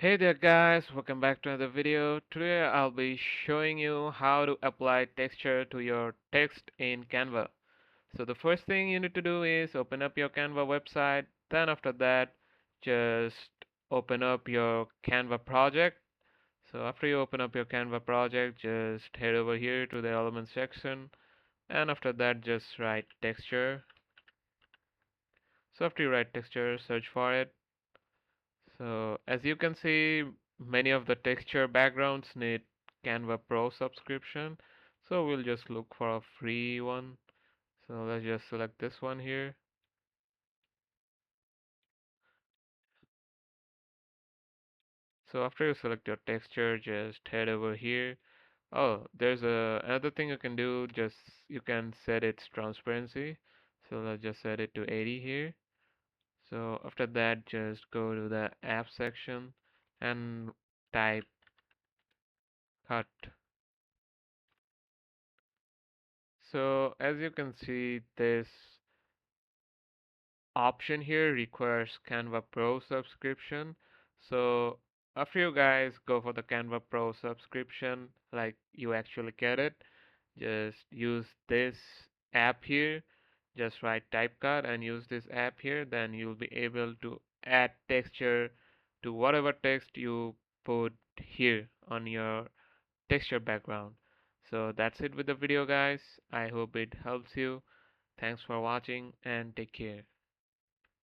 Hey there guys, welcome back to another video. Today I'll be showing you how to apply texture to your text in Canva. So the first thing you need to do is open up your Canva website. Then after that, just open up your Canva project. So after you open up your Canva project, just head over here to the element section. And after that, just write texture. So after you write texture, search for it. So as you can see, many of the texture backgrounds need Canva Pro subscription. So we'll just look for a free one. So let's just select this one here. So after you select your texture, just head over here. Oh, there's another thing you can do. Just you can set its transparency. So let's just set it to 80 here. So after that, just go to the app section and type cut. So as you can see, this option here requires Canva Pro subscription. So after you guys go for the Canva Pro subscription, like you actually get it, just use this app here. Just write typecast and use this app here. Then you'll be able to add texture to whatever text you put here on your texture background. So that's it with the video, guys. I hope it helps you. Thanks for watching and take care.